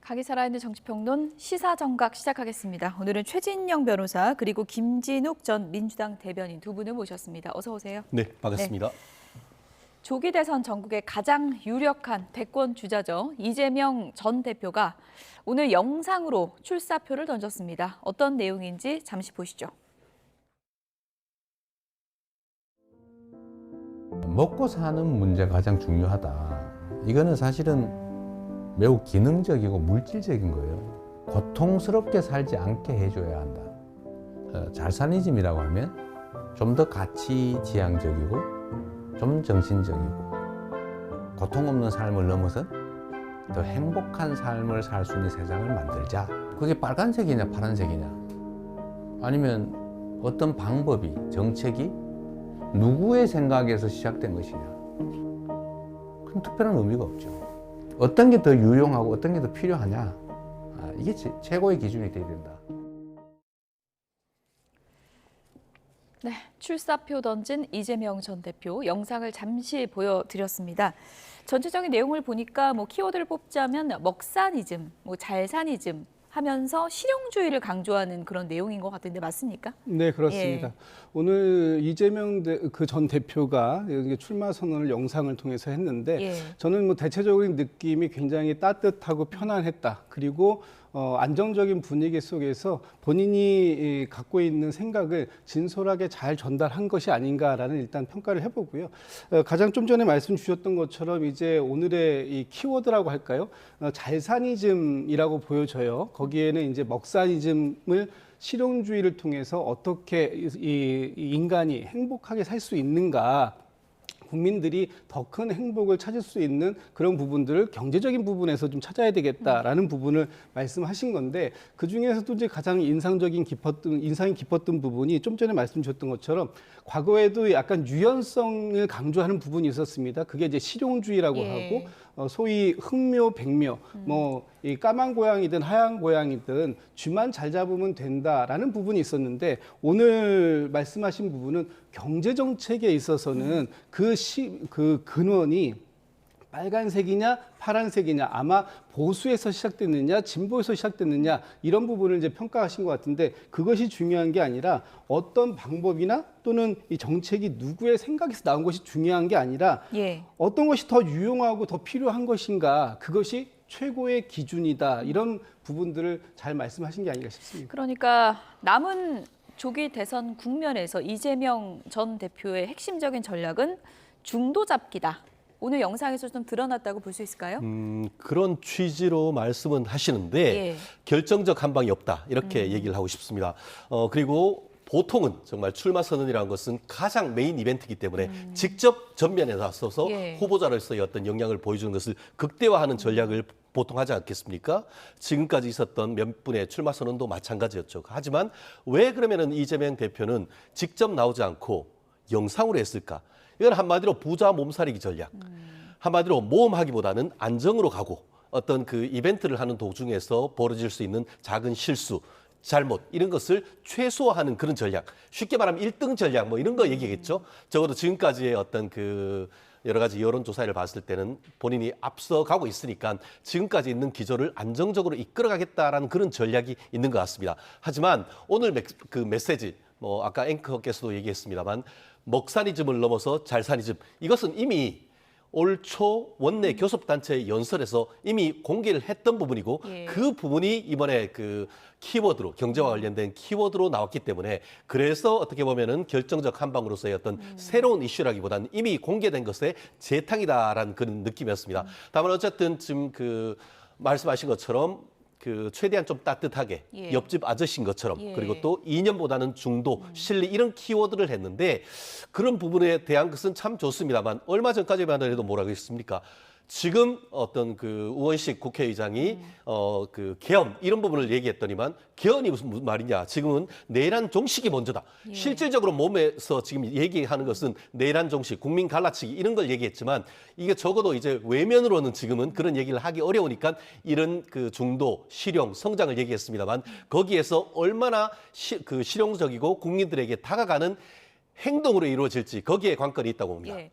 각이 살아있는 정치평론 시사정각 시작하겠습니다. 오늘은 최진영 변호사 그리고 김진욱 전 민주당 대변인 두 분을 모셨습니다. 어서 오세요. 네, 반갑습니다. 네. 조기 대선 전국의 가장 유력한 대권 주자죠. 이재명 전 대표가 오늘 영상으로 출사표를 던졌습니다. 어떤 내용인지 잠시 보시죠. 먹고 사는 문제가 가장 중요하다. 이거는 사실은 매우 기능적이고 물질적인 거예요. 고통스럽게 살지 않게 해줘야 한다. 잘사니즘이라고 하면 좀 더 가치지향적이고 좀 정신적이고 고통 없는 삶을 넘어서 더 행복한 삶을 살 수 있는 세상을 만들자. 그게 빨간색이냐 파란색이냐 아니면 어떤 방법이 정책이 누구의 생각에서 시작된 것이냐 큰 특별한 의미가 없죠. 어떤 게 더 유용하고 어떤 게 더 필요하냐 이게 최고의 기준이 돼야 된다. 네, 출사표 던진 이재명 전 대표 영상을 잠시 보여드렸습니다. 전체적인 내용을 보니까 키워드를 뽑자면 먹사니즘, 잘사니즘 하면서 실용주의를 강조하는 그런 내용인 것 같은데 맞습니까? 네, 그렇습니다. 예. 오늘 이재명 그 전 대표가 출마 선언을 영상을 통해서 했는데 예. 저는 대체적인 느낌이 굉장히 따뜻하고 편안했다. 그리고 안정적인 분위기 속에서 본인이 갖고 있는 생각을 진솔하게 잘 전달한 것이 아닌가라는 일단 평가를 해보고요. 가장 좀 전에 말씀 주셨던 것처럼 이제 오늘의 이 키워드라고 할까요? 잘사니즘이라고 보여져요. 거기에는 이제 먹사니즘을 실용주의를 통해서 어떻게 이 인간이 행복하게 살 수 있는가, 국민들이 더 큰 행복을 찾을 수 있는 그런 부분들을 경제적인 부분에서 좀 찾아야 되겠다라는 부분을 말씀하신 건데 그 중에서도 이제 가장 인상이 깊었던 부분이 좀 전에 말씀 주셨던 것처럼 과거에도 약간 유연성을 강조하는 부분이 있었습니다. 그게 이제 실용주의라고 예. 하고 소위 흑묘, 백묘, 이 까만 고양이든 하얀 고양이든 쥐만 잘 잡으면 된다라는 부분이 있었는데 오늘 말씀하신 부분은 경제 정책에 있어서는 그 근원이 빨간색이냐 파란색이냐 아마 보수에서 시작됐느냐 진보에서 시작됐느냐 이런 부분을 이제 평가하신 것 같은데 그것이 중요한 게 아니라 어떤 방법이나 또는 이 정책이 누구의 생각에서 나온 것이 중요한 게 아니라 예. 어떤 것이 더 유용하고 더 필요한 것인가 그것이 최고의 기준이다 이런 부분들을 잘 말씀하신 게 아닌가 싶습니다. 그러니까 남은 조기 대선 국면에서 이재명 전 대표의 핵심적인 전략은 중도 잡기다. 오늘 영상에서 좀 드러났다고 볼 수 있을까요? 그런 취지로 말씀은 하시는데 예. 결정적 한 방이 없다 이렇게 얘기를 하고 싶습니다. 그리고 보통은 정말 출마 선언이라는 것은 가장 메인 이벤트이기 때문에 직접 전면에 나서서 예. 후보자로서의 어떤 역량을 보여주는 것을 극대화하는 전략을 보통 하지 않겠습니까? 지금까지 있었던 몇 분의 출마 선언도 마찬가지였죠. 하지만 왜 그러면은 이재명 대표는 직접 나오지 않고 영상으로 했을까? 이건 한마디로 부자 몸살이기 전략. 한마디로 모험하기보다는 안정으로 가고 어떤 그 이벤트를 하는 도중에서 벌어질 수 있는 작은 실수, 잘못 이런 것을 최소화하는 그런 전략. 쉽게 말하면 1등 전략 이런 거 얘기겠죠. 적어도 지금까지의 어떤 그 여러 가지 여론조사를 봤을 때는 본인이 앞서가고 있으니까 지금까지 있는 기조를 안정적으로 이끌어가겠다라는 그런 전략이 있는 것 같습니다. 하지만 오늘 그 메시지, 아까 앵커께서도 얘기했습니다만 먹사니즘을 넘어서 잘사니즘 이것은 이미 올 초 원내 교섭단체 연설에서 이미 공개를 했던 부분이고 예. 그 부분이 이번에 그 키워드로 경제와 관련된 키워드로 나왔기 때문에 그래서 어떻게 보면은 결정적 한 방으로서의 어떤 새로운 이슈라기보다는 이미 공개된 것의 재탕이다라는 그런 느낌이었습니다. 다만 어쨌든 지금 그 말씀하신 것처럼 그 최대한 좀 따뜻하게 예. 옆집 아저씨인 것처럼 예. 그리고 또 이념보다는 중도, 실리 이런 키워드를 했는데 그런 부분에 대한 것은 참 좋습니다만 얼마 전까지만 해도 뭐라고 했습니까? 지금 어떤 그 우원식 국회의장이 그 개헌 이런 부분을 얘기했더니만 개헌이 무슨 말이냐? 지금은 내란 종식이 먼저다. 예. 실질적으로 몸에서 지금 얘기하는 것은 내란 종식, 국민 갈라치기 이런 걸 얘기했지만 이게 적어도 이제 외면으로는 지금은 그런 얘기를 하기 어려우니까 이런 그 중도, 실용, 성장을 얘기했습니다만 거기에서 얼마나 그 실용적이고 국민들에게 다가가는 행동으로 이루어질지 거기에 관건이 있다고 봅니다. 예.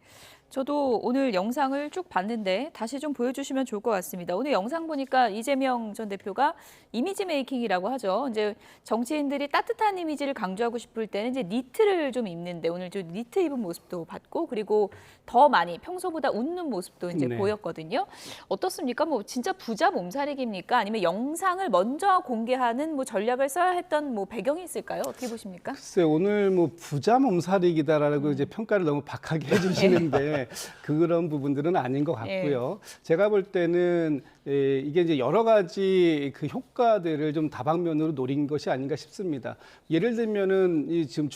저도 오늘 영상을 쭉 봤는데 다시 좀 보여주시면 좋을 것 같습니다. 오늘 영상 보니까 이재명 전 대표가 이미지 메이킹이라고 하죠. 이제 정치인들이 따뜻한 이미지를 강조하고 싶을 때는 이제 니트를 좀 입는데 오늘 좀 니트 입은 모습도 봤고 그리고 더 많이 평소보다 웃는 모습도 이제 네. 보였거든요. 어떻습니까? 뭐 진짜 부자 몸살이기입니까? 아니면 영상을 먼저 공개하는 뭐 전략을 써야 했던 뭐 배경이 있을까요? 어떻게 보십니까? 글쎄 오늘 뭐 부자 몸살이기다라고 이제 평가를 너무 박하게 해주시는데 그런 부분들은 아닌 것 같고요. 제가 볼 때는 이게 이제 여러 가지 그 효과들을 좀 다방면으로 노린 것이 아닌가 싶습니다. 예를 들면은 이 지금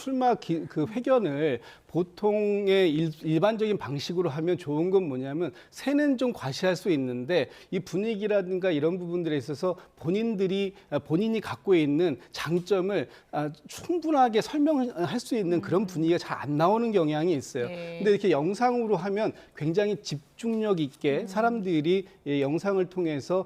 그 회견을 보통의 일반적인 방식으로 하면 좋은 건 뭐냐면 새는 좀 과시할 수 있는데 이 분위기라든가 이런 부분들에 있어서 본인이 갖고 있는 장점을 충분하게 설명할 수 있는 그런 분위기가 잘 안 나오는 경향이 있어요. 네. 근데 이렇게 영상으로 하면 굉장히 집중력 있게 사람들이 영상을 통해서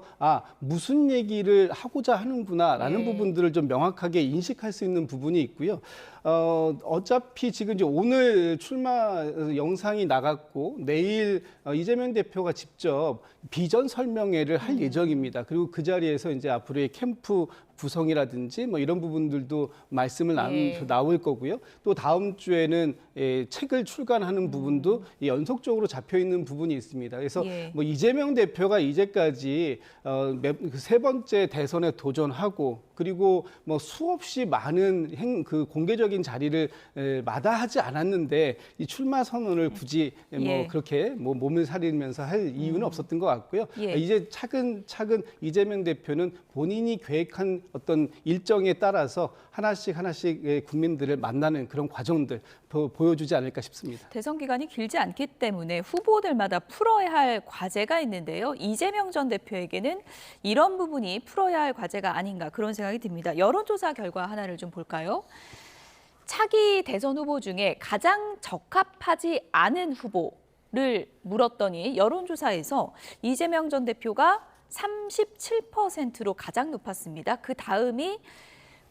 무슨 얘기를 하고자 하는구나라는 부분들을 좀 명확하게 인식할 수 있는 부분이 있고요. 어차피 지금 이제 오늘 출마 영상이 나갔고 내일 이재명 대표가 직접 비전 설명회를 할 예정입니다. 그리고 그 자리에서 이제 앞으로의 캠프 구성이라든지 뭐 이런 부분들도 말씀을 나올 거고요. 또 다음 주에는 책을 출간하는 부분도 연속적으로 잡혀 있는 부분이 있습니다. 그래서 뭐 이재명 대표가 이제까지 세 번째 대선에 도전하고 그리고 뭐 수없이 많은 그 공개적인 자리를 마다하지 않았는데 이 출마 선언을 굳이 뭐 그렇게 뭐 몸을 사리면서 할 이유는 없었던 것 같고요. 이제 차근차근 이재명 대표는 본인이 계획한 어떤 일정에 따라서 하나씩 국민들을 만나는 그런 과정들 보여주지 않을까 싶습니다. 대선 기간이 길지 않기 때문에 후보들마다 풀어야 할 과제가 있는데요. 이재명 전 대표에게는 이런 부분이 풀어야 할 과제가 아닌가 그런 생각이 듭니다. 여론조사 결과 하나를 좀 볼까요? 차기 대선 후보 중에 가장 적합하지 않은 후보를 물었더니 여론조사에서 이재명 전 대표가 37%로 가장 높았습니다. 그 다음이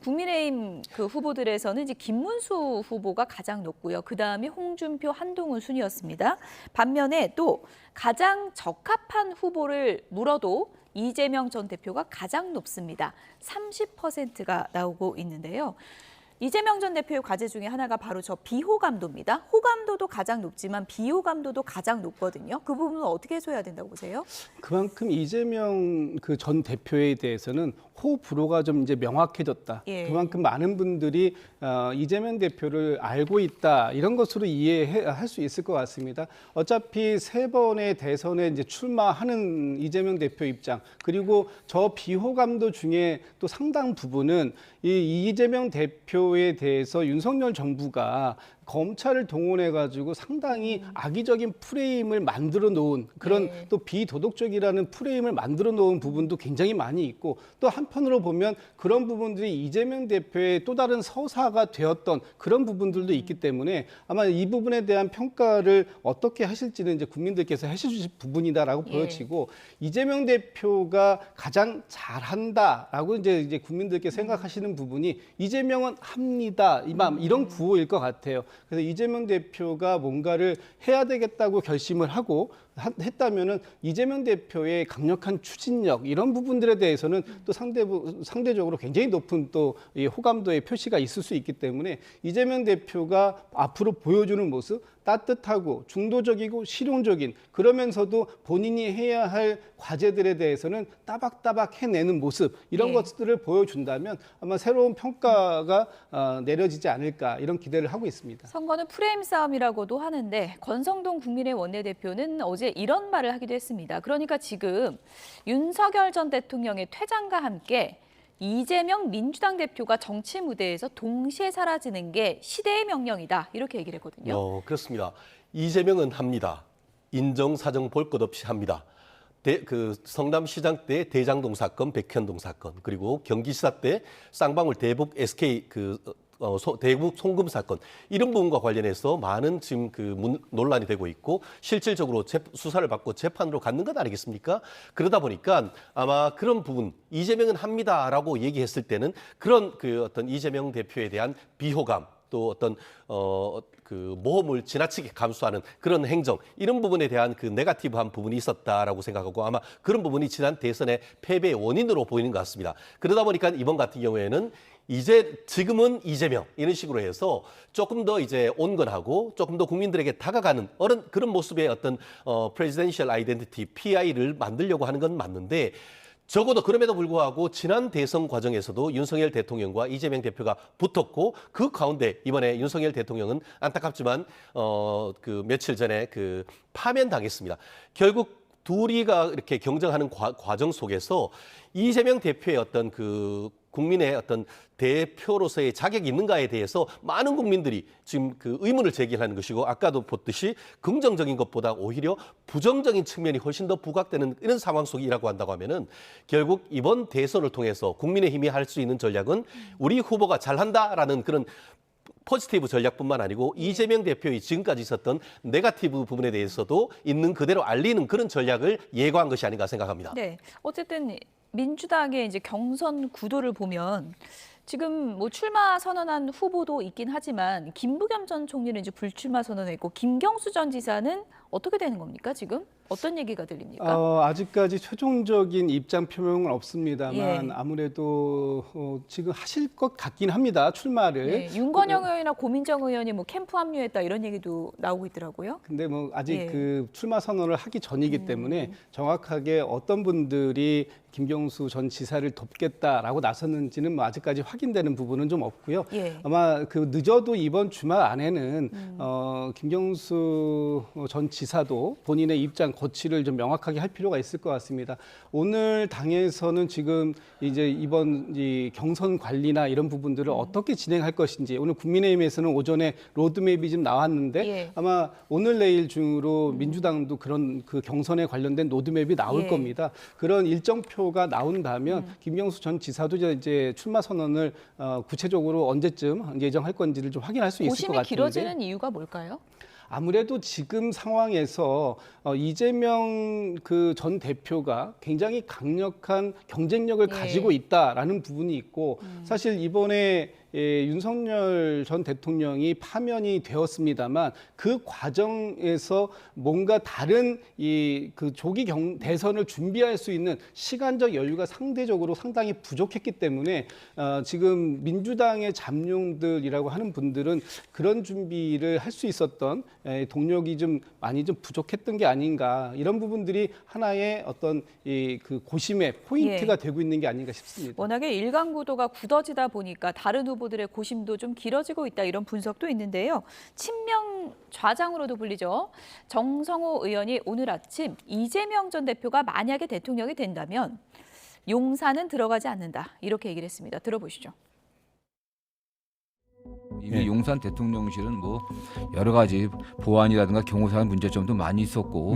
국민의힘 그 후보들에서는 이제 김문수 후보가 가장 높고요. 그 다음이 홍준표, 한동훈 순이었습니다. 반면에 또 가장 적합한 후보를 물어도 이재명 전 대표가 가장 높습니다. 30%가 나오고 있는데요. 이재명 전 대표의 과제 중에 하나가 바로 저 비호감도입니다. 호감도도 가장 높지만 비호감도도 가장 높거든요. 그 부분은 어떻게 해소해야 된다고 보세요? 그만큼 이재명 그 전 대표에 대해서는 호불호가 좀 이제 명확해졌다. 그만큼 많은 분들이 이재명 대표를 알고 있다 이런 것으로 이해할 수 있을 것 같습니다. 어차피 세 번의 대선에 이제 출마하는 이재명 대표 입장 그리고 저 비호감도 중에 또 상당 부분은 이 이재명 대표에 대해서 윤석열 정부가 검찰을 동원해 가지고 상당히 악의적인 프레임을 만들어 놓은 그런 또 비도덕적이라는 프레임을 만들어 놓은 부분도 굉장히 많이 있고 또 한편으로 보면 그런 부분들이 이재명 대표의 또 다른 서사가 되었던 그런 부분들도 있기 때문에 아마 이 부분에 대한 평가를 어떻게 하실지는 이제 국민들께서 해주실 부분이다라고 보여지고 이재명 대표가 가장 잘한다라고 이제 국민들께 생각하시는 부분이 이재명은 합니다. 이런 구호일 것 같아요. 그래서 이재명 대표가 뭔가를 해야 되겠다고 결심을 하고 했다면은 이재명 대표의 강력한 추진력 이런 부분들에 대해서는 또 상대적으로 굉장히 높은 또 이 호감도의 표시가 있을 수 있기 때문에 이재명 대표가 앞으로 보여주는 모습 따뜻하고 중도적이고 실용적인 그러면서도 본인이 해야 할 과제들에 대해서는 따박따박 해내는 모습 이런 것들을 보여준다면 아마 새로운 평가가 내려지지 않을까 이런 기대를 하고 있습니다. 선거는 프레임 싸움이라고도 하는데 권성동 국민의 원내대표는 어제 이런 말을 하기도 했습니다. 그러니까 지금 윤석열 전 대통령의 퇴장과 함께 이재명 민주당 대표가 정치 무대에서 동시에 사라지는 게 시대의 명령이다. 이렇게 얘기를 했거든요. 그렇습니다. 이재명은 합니다. 인정사정 볼 것 없이 합니다. 성남시장 때 대장동 사건, 백현동 사건, 그리고 경기시사 때 쌍방울 대북 SK 대북 송금 사건 이런 부분과 관련해서 많은 지금 논란이 되고 있고 실질적으로 수사를 받고 재판으로 갖는 것 아니겠습니까? 그러다 보니까 아마 그런 부분 이재명은 합니다라고 얘기했을 때는 그런 어떤 이재명 대표에 대한 비호감 또 어떤 그 모험을 지나치게 감수하는 그런 행정 이런 부분에 대한 그 네거티브한 부분이 있었다라고 생각하고 아마 그런 부분이 지난 대선의 패배의 원인으로 보이는 것 같습니다. 그러다 보니까 이번 같은 경우에는 지금은 이재명 이런 식으로 해서 조금 더 이제 온건하고 조금 더 국민들에게 다가가는 그런 모습의 어떤 프레지던셜 아이덴티티 PI를 만들려고 하는 건 맞는데 적어도 그럼에도 불구하고 지난 대선 과정에서도 윤석열 대통령과 이재명 대표가 붙었고 그 가운데 이번에 윤석열 대통령은 안타깝지만 그 며칠 전에 그 파면당했습니다. 결국 둘이가 이렇게 경쟁하는 과정 속에서 이재명 대표의 어떤 그 국민의 어떤 대표로서의 자격이 있는가에 대해서 많은 국민들이 지금 그 의문을 제기하는 것이고 아까도 보듯이 긍정적인 것보다 오히려 부정적인 측면이 훨씬 더 부각되는 이런 상황 속이라고 한다고 하면은 결국 이번 대선을 통해서 국민의힘이 할 수 있는 전략은 우리 후보가 잘한다라는 그런 포지티브 전략뿐만 아니고 이재명 대표의 지금까지 있었던 네거티브 부분에 대해서도 있는 그대로 알리는 그런 전략을 예고한 것이 아닌가 생각합니다. 네, 어쨌든 민주당의 이제 경선 구도를 보면 지금 뭐 출마 선언한 후보도 있긴 하지만 김부겸 전 총리는 이제 불출마 선언했고 김경수 전 지사는 어떻게 되는 겁니까 지금? 어떤 얘기가 들립니까? 아직까지 최종적인 입장 표명은 없습니다만 예. 아무래도 지금 하실 것 같긴 합니다. 출마를. 네, 윤건영 의원이나 고민정 의원이 뭐 캠프 합류했다 이런 얘기도 나오고 있더라고요. 근데 뭐 아직 예. 그 출마 선언을 하기 전이기 때문에 정확하게 어떤 분들이 김경수 전 지사를 돕겠다라고 나섰는지는 뭐 아직까지 확인되는 부분은 좀 없고요. 예. 아마 그 늦어도 이번 주말 안에는 김경수 전 지사도 본인의 입장 거취를 좀 명확하게 할 필요가 있을 것 같습니다. 오늘 당에서는 지금 이제 이번 이 경선 관리나 이런 부분들을 어떻게 진행할 것인지 오늘 국민의힘에서는 오전에 로드맵이 좀 나왔는데 예. 아마 오늘 내일 중으로 민주당도 그런 그 경선에 관련된 로드맵이 나올 예. 겁니다. 그런 일정표가 나온다면 김경수 전 지사도 이제 출마 선언을 구체적으로 언제쯤 예정할 건지를 좀 확인할 수 있을 것 고심이 같은데 길어지는 이유가 뭘까요? 아무래도 지금 상황에서 이재명 그 전 대표가 굉장히 강력한 경쟁력을 예. 가지고 있다라는 부분이 있고 사실 이번에 윤석열 전 대통령이 파면이 되었습니다만 그 과정에서 뭔가 다른 그 조기 대선을 준비할 수 있는 시간적 여유가 상대적으로 상당히 부족했기 때문에 지금 민주당의 잠룡들이라고 하는 분들은 그런 준비를 할 수 있었던 동력이 좀 많이 좀 부족했던 게 아닌가 이런 부분들이 하나의 어떤 그 고심의 포인트가 예. 되고 있는 게 아닌가 싶습니다. 워낙에 일강 구도가 굳어지다 보니까 다른 후보들의 고심도 좀 길어지고 있다 이런 분석도 있는데요. 친명 좌장으로도 불리죠. 정성호 의원이 오늘 아침 이재명 전 대표가 만약에 대통령이 된다면 용산은 들어가지 않는다 이렇게 얘기를 했습니다. 들어보시죠. 이미 용산 대통령실은 뭐 여러 가지 보안이라든가 경호상 문제점도 많이 있었고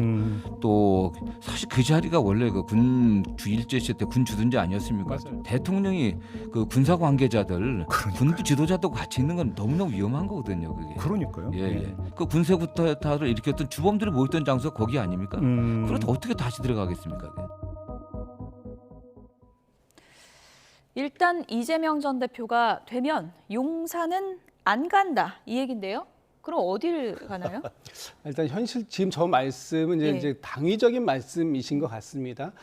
또 사실 그 자리가 원래 그 군 일제 시대 때 군 주둔지 아니었습니까? 맞아요. 대통령이 그 군사 관계자들, 군부 지도자도 같이 있는 건 너무나 위험한 거거든요. 그게. 그러니까요. 예. 그 군사 구타를 일으켰던 주범들이 모였던 장소가 거기 아닙니까? 그런데 어떻게 다시 들어가겠습니까? 그게? 일단 이재명 전 대표가 되면 용산은 안 간다 이 얘긴데요. 그럼 어디를 가나요? 일단 현실 지금 저 말씀은 예. 이제 당위적인 말씀이신 것 같습니다.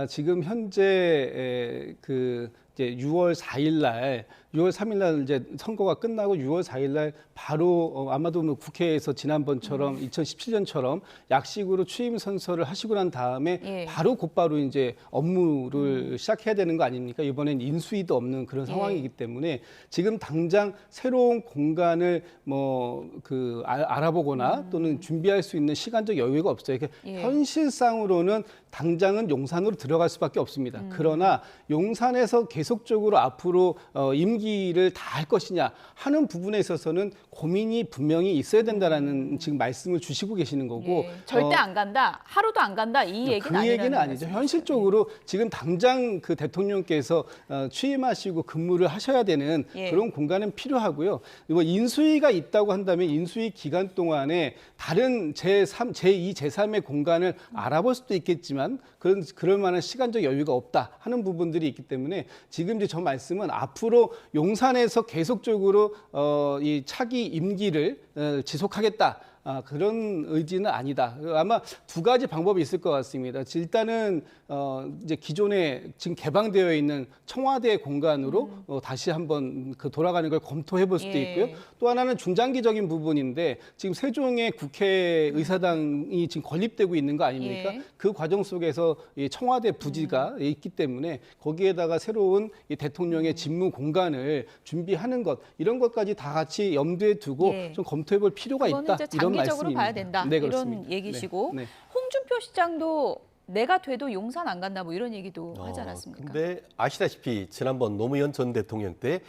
지금 현재 그 이제 6월 4일 날, 6월 3일 날 이제 선거가 끝나고 6월 4일 날 바로 아마도 뭐 국회에서 지난번처럼 2017년처럼 약식으로 취임 선서를 하시고 난 다음에 예. 바로 곧바로 이제 업무를 시작해야 되는 거 아닙니까? 이번엔 인수위도 없는 그런 예. 상황이기 때문에 지금 당장 새로운 공간을 뭐 그 알아보거나 또는 준비할 수 있는 시간적 여유가 없어요. 그러니까 예. 현실상으로는 당장은 용산으로 들어갈 수밖에 없습니다. 그러나 용산에서 계속적으로 앞으로 임기를 다 할 것이냐 하는 부분에 있어서는 고민이 분명히 있어야 된다라는 지금 말씀을 주시고 계시는 거고 예. 절대 안 간다, 하루도 안 간다 이 얘기는 그 얘기는 아니라는 아니죠. 말씀이시죠. 현실적으로 지금 당장 그 대통령께서 취임하시고 근무를 하셔야 되는 예. 그런 공간은 필요하고요. 뭐 인수위가 있다고 한다면 인수위 기간 동안에 다른 제2, 제3의 공간을 알아볼 수도 있겠지만 만한 그럴 만한 시간적 여유가 없다 하는 부분들이 있기 때문에 지금 이제 저 말씀은 앞으로 용산에서 계속적으로 이 차기 임기를 지속하겠다. 그런 의지는 아니다. 아마 두 가지 방법이 있을 것 같습니다. 일단은 이제 기존에 지금 개방되어 있는 청와대 공간으로 다시 한번 그 돌아가는 걸 검토해 볼 수도 예. 있고요. 또 하나는 중장기적인 부분인데 지금 세종의 국회의사당이 지금 건립되고 있는 거 아닙니까? 예. 그 과정 속에서 이 청와대 부지가 있기 때문에 거기에다가 새로운 이 대통령의 집무 공간을 준비하는 것 이런 것까지 다 같이 염두에 두고 예. 좀 검토해 볼 필요가 그거는 있다. 이제 이런 장기적으로 말씀입니다. 봐야 된다. 네, 이런 그렇습니다. 얘기시고 네, 네. 홍준표 시장도 내가 돼도 용산 안 간다 뭐 이런 얘기도 하지 않았습니까? 근데 아시다시피 지난번 노무현 전 대통령 때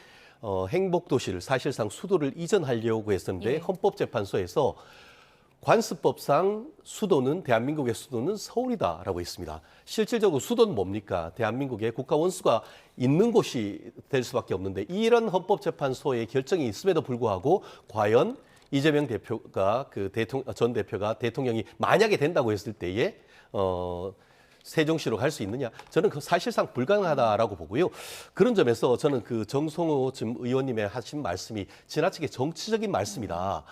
행복도시를 사실상 수도를 이전하려고 했었는데 예. 헌법재판소에서 관습법상 수도는 대한민국의 수도는 서울이다라고 했습니다. 실질적으로 수도는 뭡니까? 대한민국의 국가 원수가 있는 곳이 될 수밖에 없는데 이런 헌법재판소의 결정이 있음에도 불구하고 과연 이재명 대표가 전 대표가 대통령이 만약에 된다고 했을 때에 세종시로 갈 수 있느냐? 저는 그 사실상 불가능하다라고 보고요. 그런 점에서 저는 그 정성호 지금 의원님의 하신 말씀이 지나치게 정치적인 말씀이다.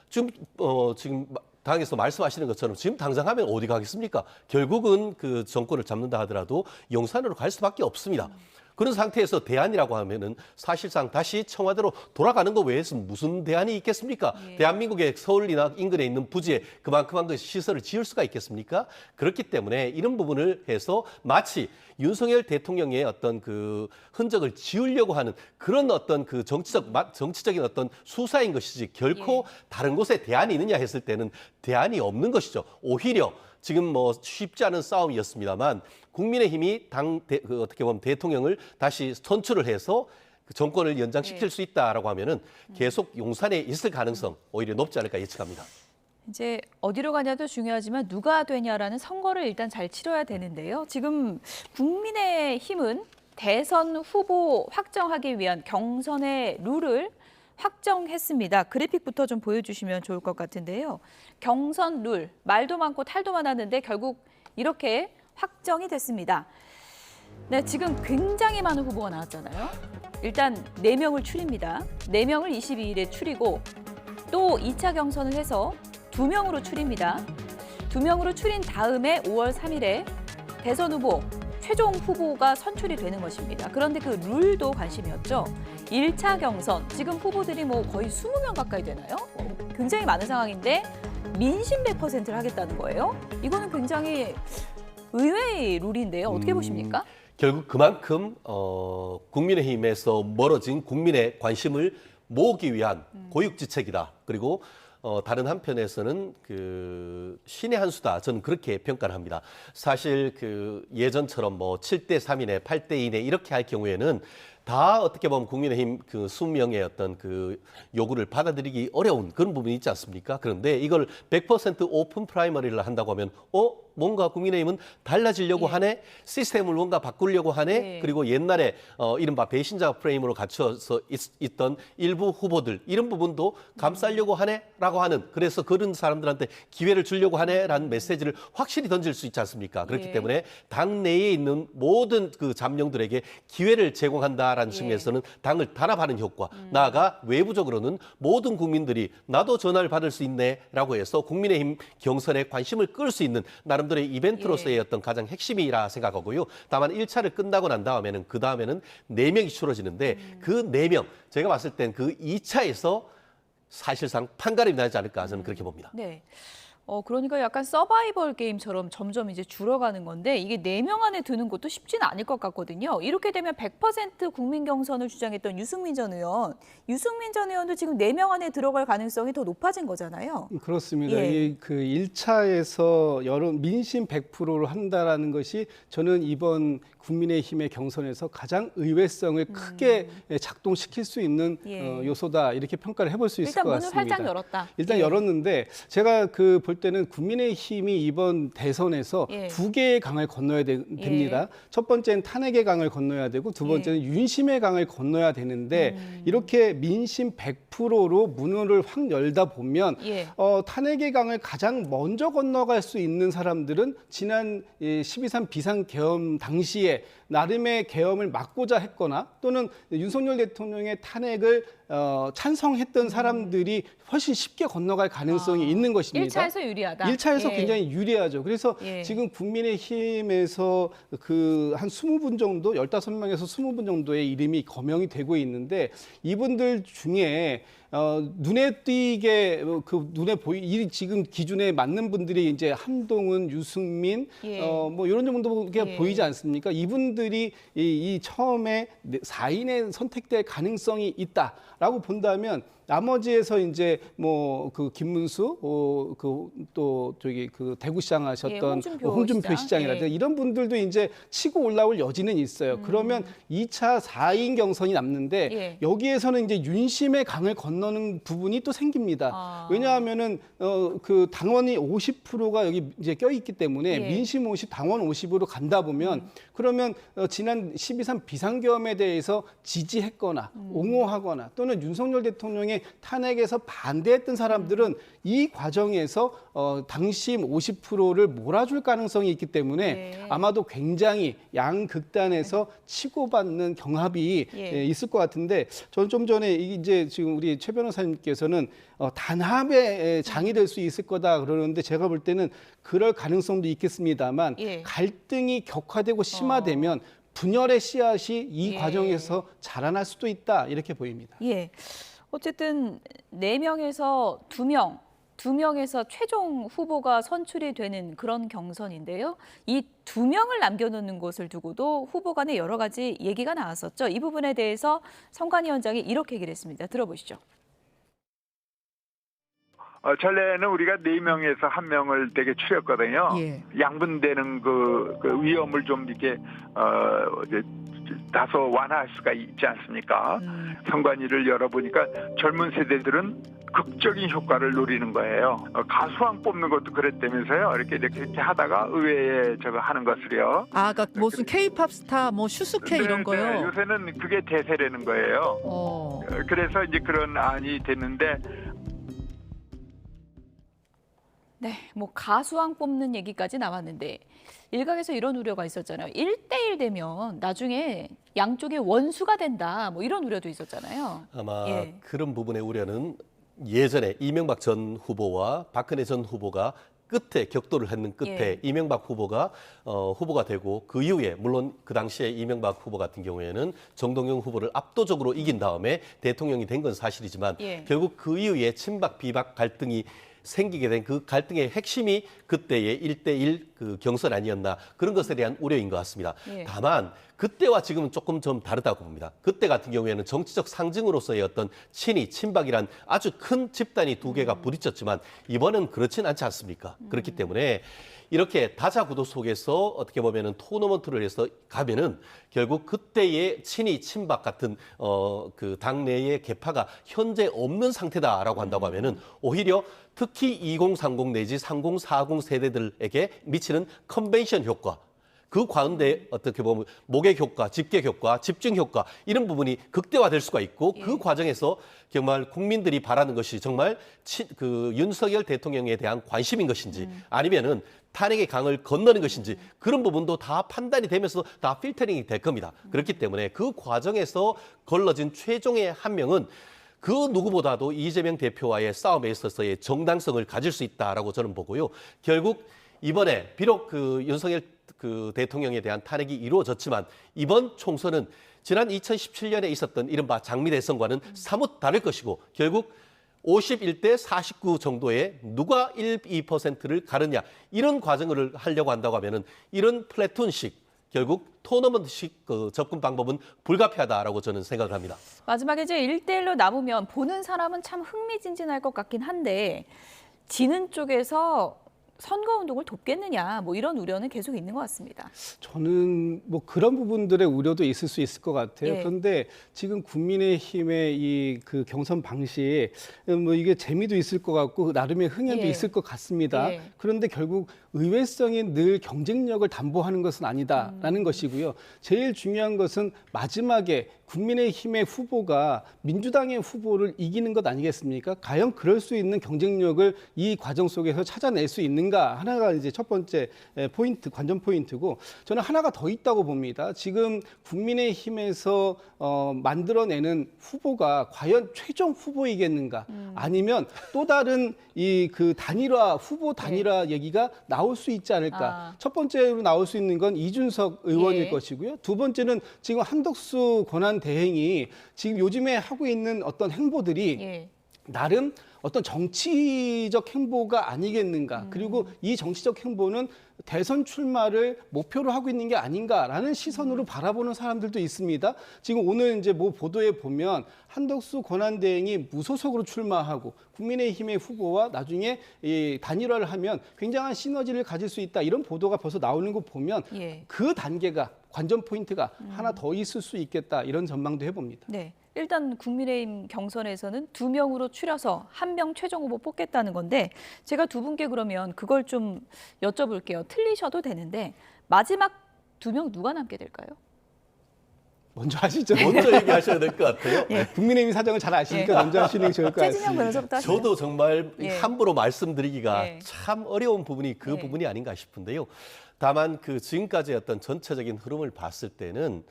지금 당에서 말씀하시는 것처럼 지금 당장 하면 어디 가겠습니까? 결국은 그 정권을 잡는다 하더라도 용산으로 갈 수밖에 없습니다. 그런 상태에서 대안이라고 하면은 사실상 다시 청와대로 돌아가는 것 외에서 무슨 대안이 있겠습니까? 예. 대한민국의 서울이나 인근에 있는 부지에 그만큼한 시설을 지을 수가 있겠습니까? 그렇기 때문에 이런 부분을 해서 마치 윤석열 대통령의 어떤 그 흔적을 지우려고 하는 그런 어떤 그 정치적인 어떤 수사인 것이지 결코 다른 곳에 대안이 있느냐 했을 때는 대안이 없는 것이죠. 오히려 지금 뭐 쉽지 않은 싸움이었습니다만 국민의힘이 어떻게 보면 대통령을 다시 선출을 해서 그 정권을 연장시킬 수 있다라고 하면은 계속 용산에 있을 가능성 오히려 높지 않을까 예측합니다. 이제 어디로 가냐도 중요하지만 누가 되냐라는 선거를 일단 잘 치러야 되는데요. 지금 국민의힘은 대선 후보 확정하기 위한 경선의 룰을 확정했습니다. 그래픽부터 좀 보여주시면 좋을 것 같은데요. 경선 룰, 말도 많고 탈도 많았는데 결국 이렇게 확정이 됐습니다. 네, 지금 굉장히 많은 후보가 나왔잖아요. 일단 4명을 추립니다. 4명을 22일에 추리고 또 2차 경선을 해서 2명으로 추립니다. 2명으로 추린 다음에 5월 3일에 대선 후보, 최종 후보가 선출이 되는 것입니다. 그런데 그 룰도 관심이었죠. 1차 경선, 지금 후보들이 뭐 거의 20명 가까이 되나요? 굉장히 많은 상황인데 민심 100%를 하겠다는 거예요. 이거는 굉장히 의외의 룰인데요. 어떻게 보십니까? 결국 그만큼 국민의힘에서 멀어진 국민의 관심을 모으기 위한 고육지책이다. 그리고 다른 한편에서는 그 신의 한 수다. 저는 그렇게 평가를 합니다. 사실 그 예전처럼 뭐 7대 3이네, 8대 2네 이렇게 할 경우에는 다 어떻게 보면 국민의힘 그 20명의 어떤 그 요구를 받아들이기 어려운 그런 부분이 있지 않습니까? 그런데 이걸 100% 오픈 프라이머리를 한다고 하면 뭔가 국민의힘은 달라지려고 하네, 시스템을 뭔가 바꾸려고 하네, 그리고 옛날에 이른바 배신자 프레임으로 갖춰서 있던 일부 후보들 이런 부분도 감싸려고 하네라고 하는, 그래서 그런 사람들한테 기회를 주려고 하네라는 메시지를 확실히 던질 수 있지 않습니까? 그렇기 때문에 당 내에 있는 모든 그 잠룡들에게 기회를 제공한다라는 측면에서는 당을 단합하는 효과, 나아가 외부적으로는 모든 국민들이 나도 전화를 받을 수 있네라고 해서 국민의힘 경선에 관심을 끌 수 있는 나름대로의 이벤트로서의 어떤 가장 핵심이라 생각하고요. 다만 1차를 끝나고 난 다음에는 그 다음에는 4명이 추러지는데 그 4명 제가 봤을 땐 그 2차에서 사실상 판가름이 나지 않을까 저는 그렇게 봅니다. 네. 그러니까 약간 서바이벌 게임처럼 점점 이제 줄어가는 건데 이게 4명 안에 드는 것도 쉽지는 않을 것 같거든요. 이렇게 되면 100% 국민 경선을 주장했던 유승민 전 의원도 지금 4명 안에 들어갈 가능성이 더 높아진 거잖아요. 그렇습니다. 예. 그 1차에서 여론 민심 100%를 한다라는 것이 저는 이번 국민의힘의 경선에서 가장 의외성을 크게 작동시킬 수 있는 요소다 이렇게 평가를 해볼 수 있을 일단 것 문을 같습니다. 활짝 열었다. 일단 열었는데 제가 볼 볼 때는 국민의힘이 이번 대선에서 예. 두 개의 강을 건너야 됩니다. 첫 번째는 탄핵의 강을 건너야 되고 두 번째는 윤심의 강을 건너야 되는데 이렇게 민심 100%로 문을 확 열다 보면 예. 탄핵의 강을 가장 먼저 건너갈 수 있는 사람들은 지난 12.3 비상계엄 당시에 나름의 계엄을 막고자 했거나 또는 윤석열 대통령의 탄핵을 찬성했던 사람들이 훨씬 쉽게 건너갈 가능성이 있는 것입니다. 1차에서 유리하다. 1차에서 예. 굉장히 유리하죠. 그래서 예. 지금 국민의힘에서 그 한 20분 정도, 15명에서 20분 정도의 이름이 거명이 되고 있는데 이분들 중에 눈에 띄게 지금 기준에 맞는 분들이 이제 한동훈, 유승민, 예. 뭐 이런 정도가 예. 보이지 않습니까? 이분들이 이 처음에 4인에 선택될 가능성이 있다라고 본다면 나머지에서 이제 뭐 그 김문수, 또 저기 그 대구시장 하셨던 예, 홍준표 시장이라든가 예. 이런 분들도 이제 치고 올라올 여지는 있어요. 그러면 2차 4인 경선이 남는데 예. 여기에서는 이제 윤심의 강을 건너는 부분이 또 생깁니다. 왜냐하면은 그 당원이 50%가 여기 이제 껴 있기 때문에 예. 민심 50, 당원 50으로 간다 보면 그러면 지난 12.3 비상계엄에 대해서 지지했거나 옹호하거나 또는 윤석열 대통령의 탄핵에서 반대했던 사람들은 이 과정에서 당심 50%를 몰아줄 가능성이 있기 때문에 예. 아마도 굉장히 양극단에서 치고받는 경합이 예. 있을 것 같은데 저는 좀 전에 이제 지금 우리 최 변호사님께서는 단합의 장이 될 수 있을 거다 그러는데 제가 볼 때는 그럴 가능성도 있겠습니다만 예. 갈등이 격화되고 심화되면 분열의 씨앗이 이 예. 과정에서 자라날 수도 있다 이렇게 보입니다. 예. 어쨌든 4명에서 2명, 2명에서 최종 후보가 선출이 되는 그런 경선인데요. 이 2명을 남겨놓는 것을 두고도 후보 간에 여러 가지 얘기가 나왔었죠. 이 부분에 대해서 선관위원장이 이렇게 얘기를 했습니다. 들어보시죠. 전에는 우리가 4명에서 1명을 되게 추렸거든요. 예. 양분되는 그 위험을 좀 이렇게 이제 다소 완화할 수가 있지 않습니까? 선관위를 열어보니까 젊은 세대들은 극적인 효과를 노리는 거예요. 가수왕 뽑는 것도 그랬다면서요. 이렇게 하다가 의회에 저거 하는 것을요. 아, 그러니까 무슨 K-팝 스타, 뭐 슈스케 이런 거요. 요새는 그게 대세라는 거예요. 그래서 이제 그런 안이 됐는데. 네, 뭐 가수왕 뽑는 얘기까지 나왔는데 일각에서 이런 우려가 있었잖아요. 1대1 되면 나중에 양쪽의 원수가 된다. 뭐 이런 우려도 있었잖아요. 아마 예. 그런 부분의 우려는 예전에 이명박 전 후보와 박근혜 전 후보가 끝에 격돌을 했는 끝에 예. 이명박 후보가 후보가 되고 그 이후에 물론 그 당시에 이명박 후보 같은 경우에는 정동영 후보를 압도적으로 이긴 다음에 대통령이 된 건 사실이지만 예. 결국 그 이후에 친박 비박 갈등이 생기게 된 그 갈등의 핵심이 그때의 1대1 그 경선 아니었나 그런 것에 대한 우려인 것 같습니다. 예. 다만 그때와 지금은 조금 좀 다르다고 봅니다. 그때 같은 경우에는 정치적 상징으로서의 어떤 친이, 친박이란 아주 큰 집단이 두 개가 부딪혔지만 이번은 그렇진 않지 않습니까? 그렇기 때문에 이렇게 다자구도 속에서 어떻게 보면은 토너먼트를 해서 가면은 결국 그때의 친이, 친박 같은 그 당내의 계파가 현재 없는 상태다라고 한다고 하면은 오히려 특히 2030 내지 3040 세대들에게 미치는 컨벤션 효과 그 가운데 어떻게 보면 모객 효과, 집객 효과, 집중 효과 이런 부분이 극대화될 수가 있고 그 과정에서 정말 국민들이 바라는 것이 정말 그 윤석열 대통령에 대한 관심인 것인지 아니면은 탄핵의 강을 건너는 것인지 그런 부분도 다 판단이 되면서 다 필터링이 될 겁니다. 그렇기 때문에 그 과정에서 걸러진 최종의 한 명은 그 누구보다도 이재명 대표와의 싸움에 있어서의 정당성을 가질 수 있다라고 저는 보고요. 결국 이번에 비록 그 윤석열 그 대통령에 대한 탄핵이 이루어졌지만 이번 총선은 지난 2017년에 있었던 이른바 장미 대선과는 사뭇 다를 것이고 결국 51대 49 정도의 누가 1, 2%를 가르냐 이런 과정을 하려고 한다고 하면은 이런 플래툰식 결국 토너먼트식 그 접근 방법은 불가피하다라고 저는 생각을 합니다. 마지막에 이제 1대1로 남으면 보는 사람은 참 흥미진진할 것 같긴 한데 지는 쪽에서 선거운동을 돕겠느냐 뭐 이런 우려는 계속 있는 것 같습니다. 저는 뭐 그런 부분들의 우려도 있을 수 있을 것 같아요. 예. 그런데 지금 국민의힘의 이 그 경선 방식 뭐 이게 재미도 있을 것 같고 나름의 흥행도 예. 있을 것 같습니다. 예. 그런데 결국 의외성이 늘 경쟁력을 담보하는 것은 아니다라는 것이고요. 제일 중요한 것은 마지막에 국민의힘의 후보가 민주당의 후보를 이기는 것 아니겠습니까? 과연 그럴 수 있는 경쟁력을 이 과정 속에서 찾아낼 수 있는가 하나가 이제 첫 번째 포인트, 관전 포인트고 저는 하나가 더 있다고 봅니다. 지금 국민의힘에서 만들어내는 후보가 과연 최종 후보이겠는가 아니면 또 다른 이 그 단일화 후보 단일화 얘기가 나올 수 있지 않을까. 첫 번째로 나올 수 있는 건 이준석 의원일 예. 것이고요. 두 번째는 지금 한덕수 권한대행이 지금 요즘에 하고 있는 어떤 행보들이 예. 나름 어떤 정치적 행보가 아니겠는가. 그리고 이 정치적 행보는 대선 출마를 목표로 하고 있는 게 아닌가라는 시선으로 바라보는 사람들도 있습니다. 지금 오늘 이제 뭐 보도에 보면 한덕수 권한대행이 무소속으로 출마하고 국민의힘의 후보와 나중에 이 단일화를 하면 굉장한 시너지를 가질 수 있다. 이런 보도가 벌써 나오는 거 보면 예. 그 단계가 관전 포인트가 하나 더 있을 수 있겠다. 이런 전망도 해봅니다. 네. 일단 국민의힘 경선에서는 2명으로 추려서 1명 최종 후보 뽑겠다는 건데 제가 두 분께 그러면 그걸 좀 여쭤볼게요. 틀리셔도 되는데 마지막 2명 누가 남게 될까요? 먼저 하시죠. 먼저 얘기하셔야 될 것 같아요. 국민의힘 사정을 잘 아시니까 예. 먼저 하시는 게 좋을 것 최진영 같습니다. 변호사부터 하시죠. 저도 정말 예. 함부로 말씀드리기가 예. 참 어려운 부분이 그 예. 부분이 아닌가 싶은데요. 다만 그 지금까지 어떤 전체적인 흐름을 봤을 때는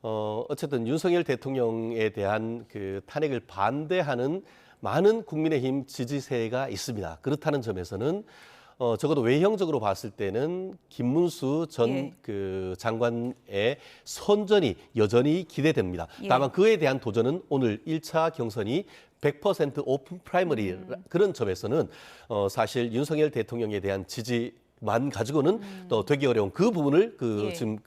어쨌든 윤석열 대통령에 대한 그 탄핵을 반대하는 많은 국민의힘 지지세가 있습니다. 그렇다는 점에서는 적어도 외형적으로 봤을 때는 김문수 전 예. 그 장관의 선전이 여전히 기대됩니다. 예. 다만 그에 대한 도전은 오늘 1차 경선이 100% 오픈 프라이머리 그런 점에서는 사실 윤석열 대통령에 대한 지지만 가지고는 또 되기 어려운 그 부분을 예. 지금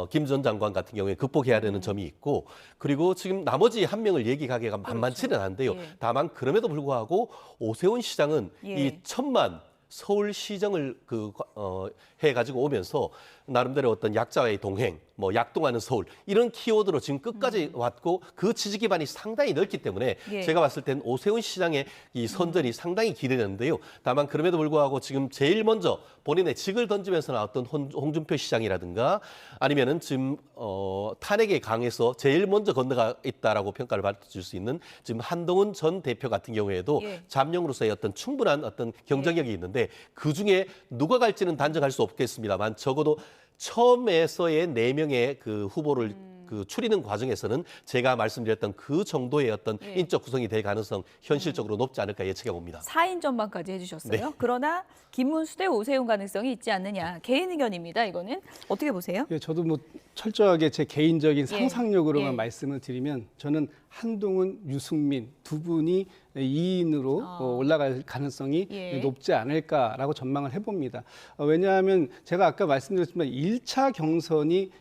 김 전 장관 같은 경우에 극복해야 되는 점이 있고 그리고 지금 나머지 한 명을 얘기하기가 만만치는 않은데요. 예. 다만 그럼에도 불구하고 오세훈 시장은 예. 이 1000만 서울시정을 해가지고 오면서 나름대로 어떤 약자와의 동행, 뭐 약동하는 서울 이런 키워드로 지금 끝까지 왔고 그 지지 기반이 상당히 넓기 때문에 예. 제가 봤을 땐 오세훈 시장의 이 선전이 상당히 기대되는데요. 다만 그럼에도 불구하고 지금 제일 먼저 본인의 직을 던지면서 나왔던 홍준표 시장이라든가 아니면은 지금 탄핵에 강해서 제일 먼저 건너가 있다라고 평가를 받을 수 있는 지금 한동훈 전 대표 같은 경우에도 예. 잠룡으로서의 어떤 충분한 어떤 경쟁력이 있는데 그 중에 누가 갈지는 단정할 수 없겠습니다만 적어도 처음에서의 4명의 그 후보를 그 추리는 과정에서는 제가 말씀드렸던 그 정도의 어떤 예. 인적 구성이 될 가능성 현실적으로 높지 않을까 예측해 봅니다. 4인 전망까지 해주셨어요. 네. 그러나 김문수 대 오세훈 가능성이 있지 않느냐. 개인 의견입니다. 이거는 어떻게 보세요? 예, 저도 뭐 철저하게 제 개인적인 상상력으로만 예. 말씀을 드리면 저는 한동훈, 유승민 두 분이 2인으로 올라갈 가능성이 예. 높지 않을까라고 전망을 해봅니다. 왜냐하면 제가 아까 말씀드렸지만 1차 경선이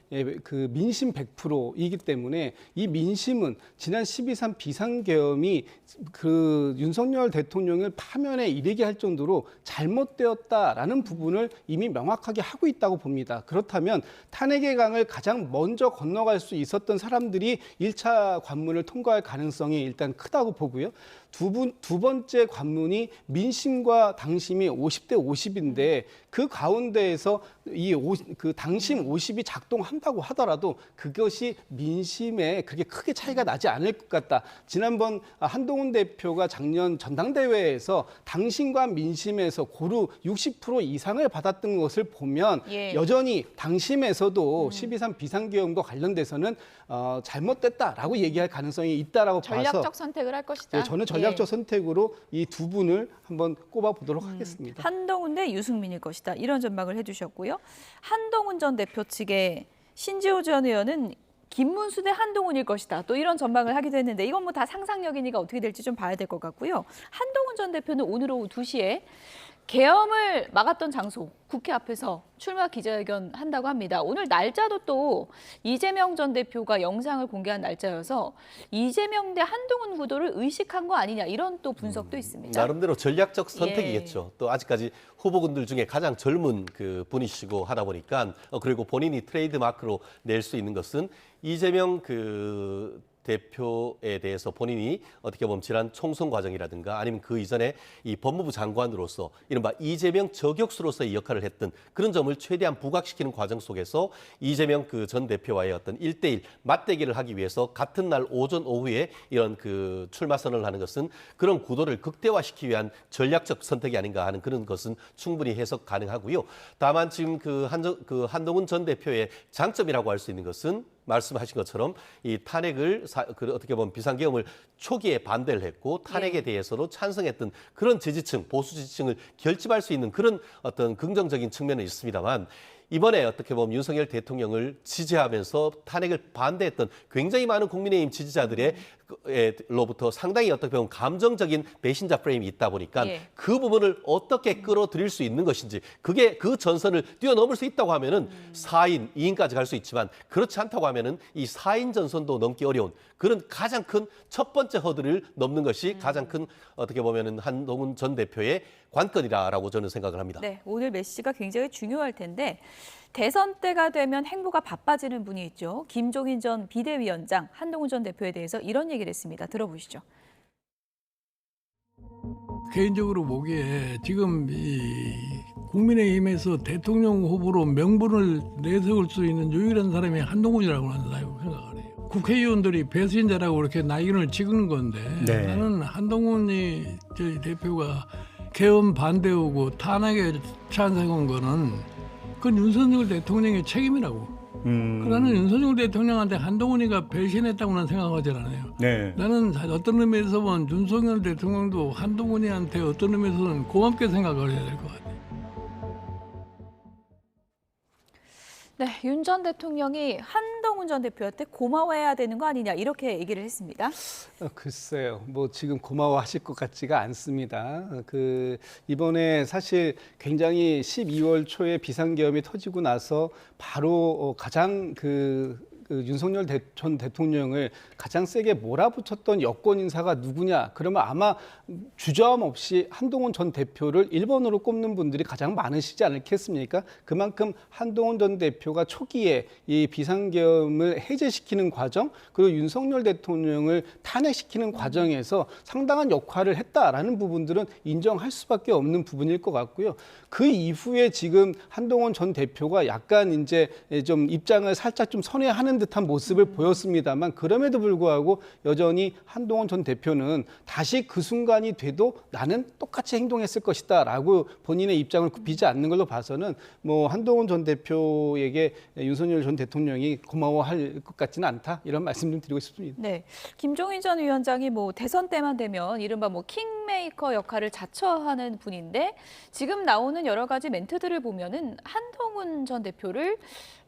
그 민심 100%이기 때문에 이 민심은 지난 12.3 비상계엄이 그 윤석열 대통령을 파면에 이르게 할 정도로 잘못되었다라는 부분을 이미 명확하게 하고 있다고 봅니다. 그렇다면 탄핵의 강을 가장 먼저 건너갈 수 있었던 사람들이 1차 관문을 통과할 가능성이 일단 크다고 보고요. 두 번째 관문이 민심과 당심이 50대 50인데 그 가운데에서 그 당심 50이 작동한다고 하더라도 그것이 민심에 그렇게 크게 차이가 나지 않을 것 같다. 지난번 한동훈 대표가 작년 전당대회에서 당심과 민심에서 고루 60% 이상을 받았던 것을 보면 예. 여전히 당심에서도 12.3 비상계엄과 관련돼서는 잘못됐다라고 얘기할 가능성이 있다라고 봐서 전략적 선택을 할 것이다. 네, 저는 전략적 예. 선택으로 이 두 분을 한번 꼽아보도록 하겠습니다. 한동훈 대 유승민일 것이다. 이런 전망을 해주셨고요. 한동훈 전 대표 측의 신지호 전 의원은 김문수 대 한동훈일 것이다. 또 이런 전망을 하기도 했는데 이건 뭐 다 상상력이니까 어떻게 될지 좀 봐야 될 것 같고요. 한동훈 전 대표는 오늘 오후 2시에 계엄을 막았던 장소, 국회 앞에서 출마 기자회견 한다고 합니다. 오늘 날짜도 또 이재명 전 대표가 영상을 공개한 날짜여서 이재명 대 한동훈 구도를 의식한 거 아니냐 이런 또 분석도 있습니다. 나름대로 전략적 선택이겠죠. 또 아직까지 후보군들 중에 가장 젊은 그 분이시고 하다 보니까 그리고 본인이 트레이드 마크로 낼 수 있는 것은 이재명 그 대표에 대해서 본인이 어떻게 보면 지난 총선 과정이라든가 아니면 그 이전에 이 법무부 장관으로서 이른바 이재명 저격수로서의 역할을 했던 그런 점을 최대한 부각시키는 과정 속에서 이재명 그 전 대표와의 어떤 1대1 맞대결을 하기 위해서 같은 날 오전 오후에 이런 그 출마 선언을 하는 것은 그런 구도를 극대화시키기 위한 전략적 선택이 아닌가 하는 그런 것은 충분히 해석 가능하고요. 다만 지금 그 한동훈 전 대표의 장점이라고 할 수 있는 것은 말씀하신 것처럼 이 탄핵을 어떻게 보면 비상계엄을 초기에 반대를 했고 탄핵에 대해서도 찬성했던 그런 지지층, 보수 지지층을 결집할 수 있는 그런 어떤 긍정적인 측면은 있습니다만 이번에 어떻게 보면 윤석열 대통령을 지지하면서 탄핵을 반대했던 굉장히 많은 국민의힘 지지자들로부터 상당히 어떻게 보면 감정적인 배신자 프레임이 있다 보니까 그 부분을 어떻게 끌어들일 수 있는 것인지 그게 그 전선을 뛰어넘을 수 있다고 하면은 4인, 2인까지 갈 수 있지만 그렇지 않다고 하면은 이 4인 전선도 넘기 어려운 그런 가장 큰 첫 번째 허들을 넘는 것이 가장 큰 어떻게 보면은 한동훈 전 대표의 관건이라고 저는 생각을 합니다. 네, 오늘 메시지가 굉장히 중요할 텐데 대선 때가 되면 행보가 바빠지는 분이 있죠. 김종인 전 비대위원장, 한동훈 전 대표에 대해서 이런 얘기를 했습니다. 들어보시죠. 개인적으로 보기에 지금 이 국민의힘에서 대통령 후보로 명분을 내세울 수 있는 유일한 사람이 한동훈이라고 한다고 생각을 해요. 국회의원들이 배신자라고 이렇게 낙인을 찍는 건데 나는 한동훈이 저희 대표가 계엄 반대하고 탄핵에 찬성한 거는 그건 윤석열 대통령의 책임이라고. 나는 윤석열 대통령한테 한동훈이가 배신했다고는 생각하지 않아요. 나는 어떤 의미에서 보면 윤석열 대통령도 한동훈이한테 어떤 의미에서는 고맙게 생각을 해야 될 것 같아요. 네, 윤 전 대통령이 한동훈 전 대표한테 고마워해야 되는 거 아니냐 이렇게 얘기를 했습니다. 글쎄요, 뭐 지금 고마워하실 것 같지가 않습니다. 이번에 사실 굉장히 12월 초에 비상계엄이 터지고 나서 바로 가장 윤석열 전 대통령을 가장 세게 몰아붙였던 여권 인사가 누구냐? 그러면 아마 주저함 없이 한동훈 전 대표를 1번으로 꼽는 분들이 가장 많으시지 않겠습니까? 그만큼 한동훈 전 대표가 초기에 이 비상계엄을 해제시키는 과정, 그리고 윤석열 대통령을 탄핵시키는 과정에서 상당한 역할을 했다라는 부분들은 인정할 수밖에 없는 부분일 것 같고요. 그 이후에 지금 한동훈 전 대표가 약간 이제 좀 입장을 살짝 좀 선회하는 듯한 모습을 보였습니다만 그럼에도 불구하고 여전히 한동훈 전 대표는 다시 그 순간이 돼도 나는 똑같이 행동했을 것이다라고 본인의 입장을 굽히지 않는 걸로 봐서는 뭐 한동훈 전 대표에게 윤석열 전 대통령이 고마워할 것 같지는 않다 이런 말씀 좀 드리고 싶습니다. 네, 김종인 전 위원장이 뭐 대선 때만 되면 이른바 뭐 킹메이커 역할을 자처하는 분인데 지금 나오는 여러 가지 멘트들을 보면은 한동훈 전 대표를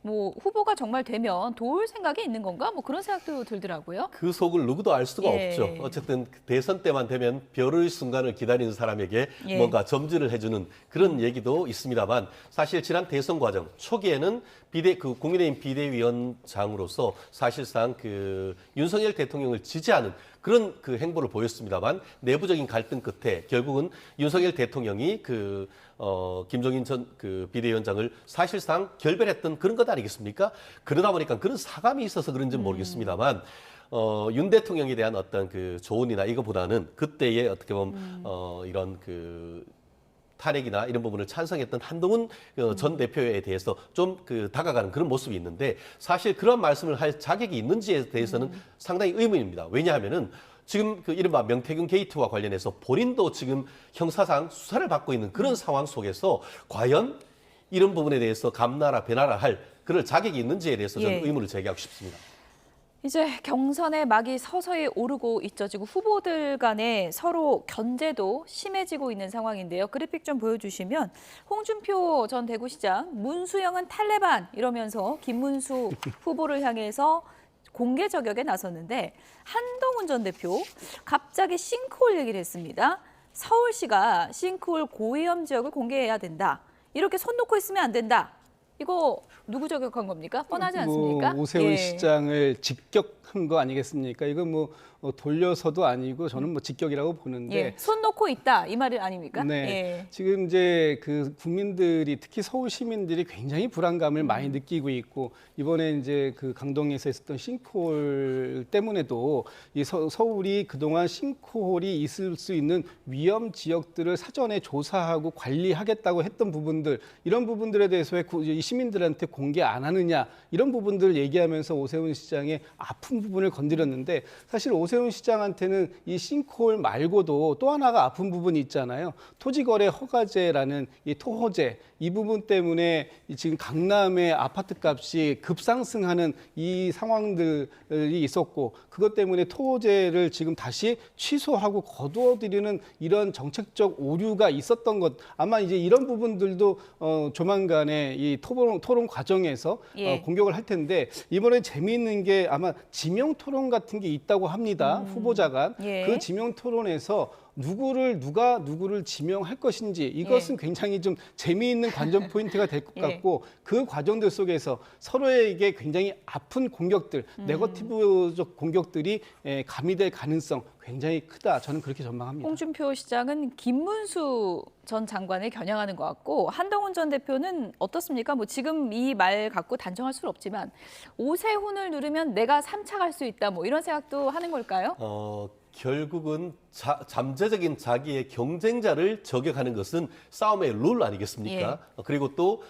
뭐 후보가 정말 되면 도울 생각이 있는 건가? 뭐 그런 생각도 들더라고요. 그 속을 누구도 알 수가 없죠. 어쨌든 대선 때만 되면 별의 순간을 기다리는 사람에게 뭔가 점지를 해주는 그런 얘기도 있습니다만 사실 지난 대선 과정 초기에는 국민의힘 비대위원장으로서 사실상 윤석열 대통령을 지지하는 그런 행보를 보였습니다만 내부적인 갈등 끝에 결국은 윤석열 대통령이 김종인 전 비대위원장을 사실상 결별했던 그런 것 아니겠습니까? 그러다 보니까 그런 사감이 있어서 그런지는 모르겠습니다만 윤 대통령에 대한 어떤 조언이나 이거보다는 그때의 어떻게 보면 이런 탄핵이나 이런 부분을 찬성했던 한동훈 전 대표에 대해서 좀 다가가는 그런 모습이 있는데 사실 그런 말씀을 할 자격이 있는지에 대해서는 상당히 의문입니다. 왜냐하면은 지금 이른바 명태균 게이트와 관련해서 본인도 지금 형사상 수사를 받고 있는 그런 상황 속에서 과연 이런 부분에 대해서 감나라 배나라 할 그럴 자격이 있는지에 대해서 저는 의문을 제기하고 싶습니다. 이제 경선의 막이 서서히 오르고 있죠. 지금 후보들 간에 서로 견제도 심해지고 있는 상황인데요. 그래픽 좀 보여주시면 홍준표 전 대구시장, 문수영은 탈레반 이러면서 김문수 후보를 향해서 공개 저격에 나섰는데 한동훈 전 대표 갑자기 싱크홀 얘기를 했습니다. 서울시가 싱크홀 고위험 지역을 공개해야 된다. 이렇게 손 놓고 있으면 안 된다. 이거 누구 저격한 겁니까? 뻔하지 않습니까? 오세훈 예. 시장을 직격한 거 아니겠습니까? 이거 뭐 돌려서도 아니고 저는 뭐 직격이라고 보는데 예. 손 놓고 있다 이 말 아닙니까? 네. 예. 지금 이제 그 국민들이 특히 서울 시민들이 굉장히 불안감을 많이 느끼고 있고 이번에 이제 그 강동에서 있었던 싱크홀 때문에도 이 서울이 그동안 싱크홀이 있을 수 있는 위험 지역들을 사전에 조사하고 관리하겠다고 했던 부분들 이런 부분들에 대해서 왜 이 시민들한테 공개 안 하느냐 이런 부분들을 얘기하면서 오세훈 시장의 아픈 부분을 건드렸는데 사실 오세훈 시장한테는 이 싱크홀 말고도 또 하나가 아픈 부분이 있잖아요. 토지거래 허가제라는 이 토호제 이 부분 때문에 지금 강남의 아파트 값이 급상승하는 이 상황들이 있었고 그것 때문에 토호제를 지금 다시 취소하고 거두어들이는 이런 정책적 오류가 있었던 것 아마 이제 이런 부분들도 조만간에 이 토론 과정에서 예. 공격을 할 텐데 이번에 재미있는 게 아마 지명 토론 같은 게 있다고 합니다. 후보자가 예. 그 지명 토론에서 누가 누구를 지명할 것인지 이것은 굉장히 좀 재미있는 관전 포인트가 될 것 예. 같고 그 과정들 속에서 서로에게 굉장히 아픈 공격들, 네거티브적 공격들이 가미될 가능성 굉장히 크다. 저는 그렇게 전망합니다. 홍준표 시장은 김문수 전 장관을 겨냥하는 것 같고 한동훈 전 대표는 어떻습니까? 뭐 지금 이 말 갖고 단정할 수는 없지만 오세훈을 누르면 내가 3차 갈 수 있다. 뭐 이런 생각도 하는 걸까요? 결국은 잠재적인 자기의 경쟁자를 저격하는 것은 싸움의 룰 아니겠습니까? 그리고 또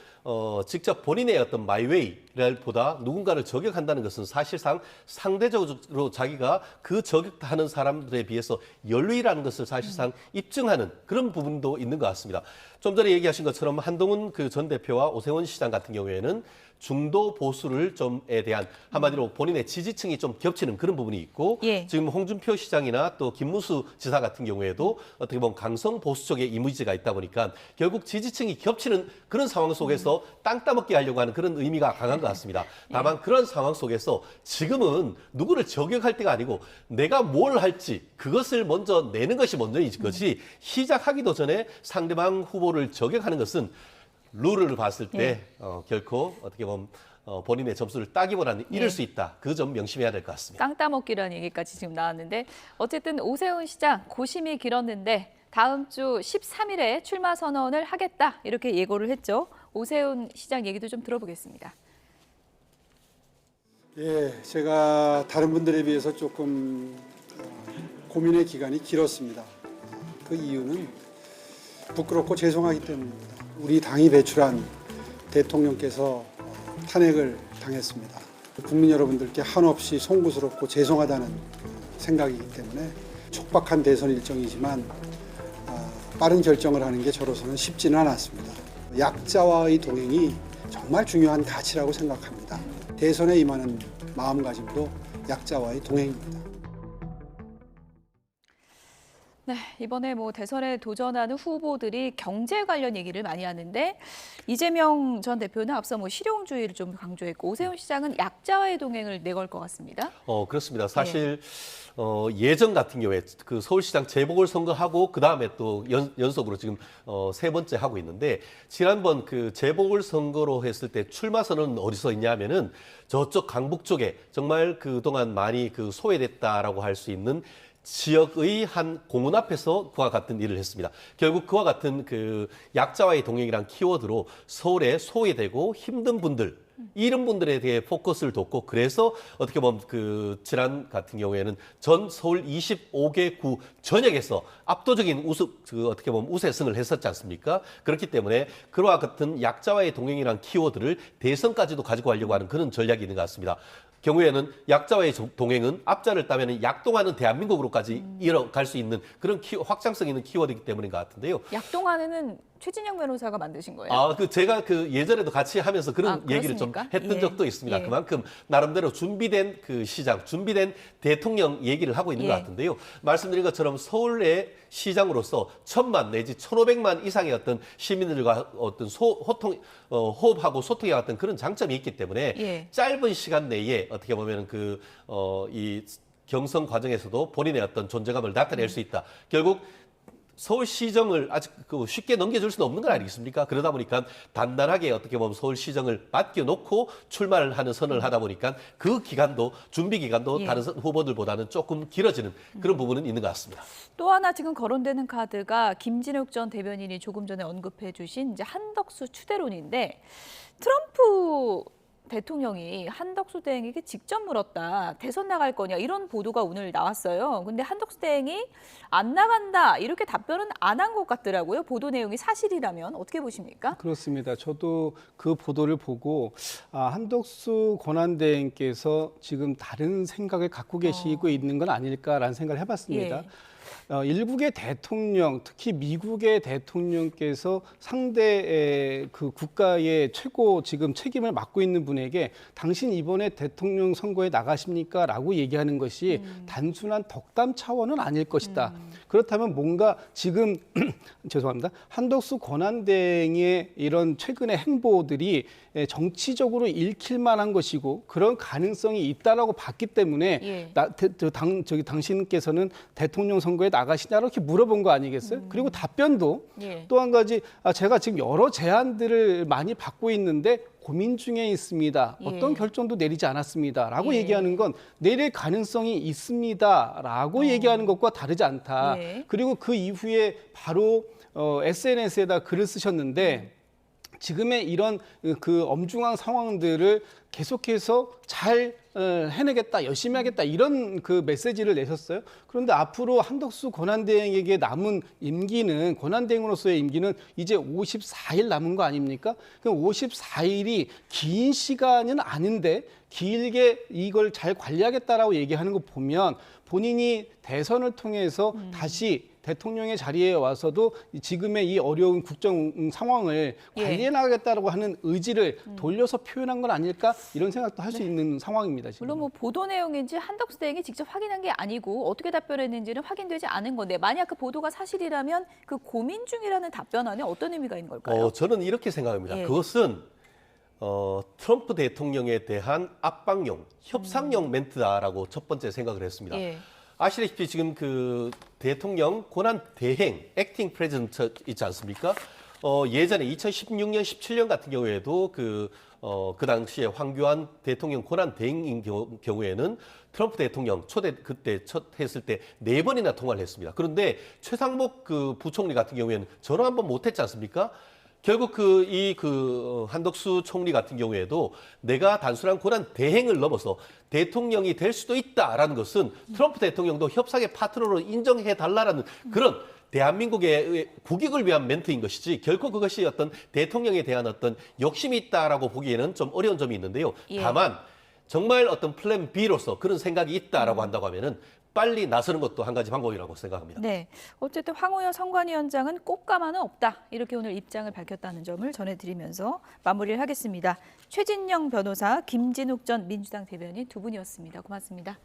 직접 본인의 어떤 마이웨이보다 누군가를 저격한다는 것은 사실상 상대적으로 자기가 그 저격하는 사람들에 비해서 연루이라는 것을 사실상 입증하는 그런 부분도 있는 것 같습니다. 좀 전에 얘기하신 것처럼 한동훈 그 전 대표와 오세훈 시장 같은 경우에는 중도 보수를 좀에 대한 한마디로 본인의 지지층이 좀 겹치는 그런 부분이 있고 예. 지금 홍준표 시장이나 또 김문수 지사 같은 경우에도 어떻게 보면 강성 보수 쪽의 이미지가 있다 보니까 결국 지지층이 겹치는 그런 상황 속에서 땅 따먹게 하려고 하는 그런 의미가 강한 것 같습니다. 다만 그런 상황 속에서 지금은 누구를 저격할 때가 아니고 내가 뭘 할지 그것을 먼저 내는 것이 먼저인 것이 시작하기도 전에 상대방 후보를 저격하는 것은 룰을 봤을 때 결코 어떻게 보면 본인의 점수를 따기보다는 잃을 수 있다. 그 점 명심해야 될 것 같습니다. 땅 따먹기라는 얘기까지 지금 나왔는데 어쨌든 오세훈 시장 고심이 길었는데 다음 주 13일에 출마 선언을 하겠다 이렇게 예고를 했죠. 오세훈 시장 얘기도 좀 들어보겠습니다. 예, 제가 다른 분들에 비해서 조금 고민의 기간이 길었습니다. 그 이유는 부끄럽고 죄송하기 때문입니다. 우리 당이 배출한 대통령께서 탄핵을 당했습니다. 국민 여러분들께 한없이 송구스럽고 죄송하다는 생각이기 때문에 촉박한 대선 일정이지만 빠른 결정을 하는 게 저로서는 쉽지는 않았습니다. 약자와의 동행이 정말 중요한 가치라고 생각합니다. 대선에 임하는 마음가짐도 약자와의 동행입니다. 네, 이번에 뭐 대선에 도전하는 후보들이 경제 관련 얘기를 많이 하는데 이재명 전 대표는 앞서 뭐 실용주의를 좀 강조했고 오세훈 시장은 약자와의 동행을 내걸 것 같습니다. 그렇습니다. 사실 예전 같은 경우에 그 서울시장 재보궐선거하고 그 다음에 또 연속으로 지금 세 번째 하고 있는데 지난번 그 재보궐선거로 했을 때 출마 선언은 어디서 있냐면은 저쪽 강북 쪽에 정말 그동안 많이 그 소외됐다라고 할 수 있는 지역의 한 공원 앞에서 그와 같은 일을 했습니다. 결국 그와 같은 그 약자와의 동행이란 키워드로 서울에 소외되고 힘든 분들, 이런 분들에 대해 포커스를 뒀고 그래서 어떻게 보면 그 지난 같은 경우에는 전 서울 25개 구 전역에서 압도적인 어떻게 보면 우세승을 했었지 않습니까? 그렇기 때문에 그와 같은 약자와의 동행이란 키워드를 대선까지도 가지고 가려고 하는 그런 전략이 있는 것 같습니다. 경우에는 약자와의 동행은 앞자를 따면 약동하는 대한민국으로까지 이어갈 수 있는 그런 확장성 있는 키워드이기 때문인 것 같은데요. 약동안에는 최진영 변호사가 만드신 거예요? 제가 그 예전에도 같이 하면서 그런 얘기를 좀 했던 적도 있습니다. 그만큼 나름대로 준비된 그 시장, 준비된 대통령 얘기를 하고 있는 것 같은데요. 말씀드린 것처럼 서울의 시장으로서 1,000만 내지 1,500만 이상의 어떤 시민들과 어떤 호흡하고 소통해 왔던 그런 장점이 있기 때문에 짧은 시간 내에 어떻게 보면 이 경선 과정에서도 본인의 어떤 존재감을 나타낼 수 있다. 결국 서울시정을 아직 쉽게 넘겨줄 수는 없는 건 아니겠습니까? 그러다 보니까 단단하게 어떻게 보면 서울시정을 맡겨놓고 출마를 하는 선을 하다 보니까 그 기간도 준비 기간도 예. 다른 후보들보다는 조금 길어지는 그런 부분은 있는 것 같습니다. 또 하나 지금 거론되는 카드가 김진욱 전 대변인이 조금 전에 언급해 주신 이제 한덕수 추대론인데 트럼프 대통령이 한덕수 대행에게 직접 물었다. 대선 나갈 거냐 이런 보도가 오늘 나왔어요. 근데 한덕수 대행이 안 나간다 이렇게 답변은 안 한 것 같더라고요. 보도 내용이 사실이라면 어떻게 보십니까? 그렇습니다. 저도 그 보도를 보고 한덕수 권한대행께서 지금 다른 생각을 갖고 계시고 있는 건 아닐까라는 생각을 해봤습니다. 예. 일국의 대통령, 특히 미국의 대통령께서 상대 그 국가의 최고 지금 책임을 맡고 있는 분에게 당신 이번에 대통령 선거에 나가십니까? 라고 얘기하는 것이 단순한 덕담 차원은 아닐 것이다. 그렇다면 뭔가 지금 죄송합니다. 한덕수 권한대행의 이런 최근의 행보들이 정치적으로 읽힐 만한 것이고 그런 가능성이 있다라고 봤기 때문에 예. 당신께서는 대통령 선거에 나가시냐 이렇게 물어본 거 아니겠어요? 그리고 답변도 예. 또 한 가지 제가 지금 여러 제안들을 많이 받고 있는데 고민 중에 있습니다. 어떤 예. 결정도 내리지 않았습니다. 라고 예. 얘기하는 건 내릴 가능성이 있습니다. 라고 얘기하는 것과 다르지 않다. 예. 그리고 그 이후에 바로 SNS에다 글을 쓰셨는데 지금의 이런 그 엄중한 상황들을 계속해서 잘 해내겠다, 열심히 하겠다 이런 그 메시지를 내셨어요. 그런데 앞으로 한덕수 권한대행에게 남은 임기는 권한대행으로서의 임기는 이제 54일 남은 거 아닙니까? 그럼 54일이 긴 시간은 아닌데 길게 이걸 잘 관리하겠다라고 얘기하는 거 보면 본인이 대선을 통해서 다시 대통령의 자리에 와서도 지금의 이 어려운 국정 상황을 예. 관리해 나가겠다라고 하는 의지를 돌려서 표현한 건 아닐까 이런 생각도 할 수 있는 상황입니다. 지금. 물론 뭐 보도 내용인지 한덕수 대행이 직접 확인한 게 아니고 어떻게 답변했는지는 확인되지 않은 건데 만약 그 보도가 사실이라면 그 고민 중이라는 답변 안에 어떤 의미가 있는 걸까요? 저는 이렇게 생각합니다. 예. 그것은 트럼프 대통령에 대한 압박용, 협상용 멘트다라고 첫 번째 생각을 했습니다. 예. 아시다시피 지금 그 대통령 권한 대행, 액팅 프레지던트 있지 않습니까? 예전에 2016년, 17년 같은 경우에도 그 당시에 황교안 대통령 권한 대행인 경우에는 트럼프 대통령 그때 첫 했을 때 4번이나 통화를 했습니다. 그런데 최상목 그 부총리 같은 경우에는 전화 한 번 못 했지 않습니까? 결국 한덕수 총리 같은 경우에도 내가 단순한 권한 대행을 넘어서 대통령이 될 수도 있다라는 것은 트럼프 대통령도 협상의 파트너로 인정해 달라라는 그런 대한민국의 국익을 위한 멘트인 것이지 결코 그것이 어떤 대통령에 대한 어떤 욕심이 있다라고 보기에는 좀 어려운 점이 있는데요. 예. 다만 정말 어떤 플랜 B로서 그런 생각이 있다라고 한다고 하면은 빨리 나서는 것도 한 가지 방법이라고 생각합니다. 네, 어쨌든 황우여 선관위원장은 꽃가마는 없다 이렇게 오늘 입장을 밝혔다는 점을 전해드리면서 마무리를 하겠습니다. 최진영 변호사, 김진욱 전 민주당 대변인 두 분이었습니다. 고맙습니다.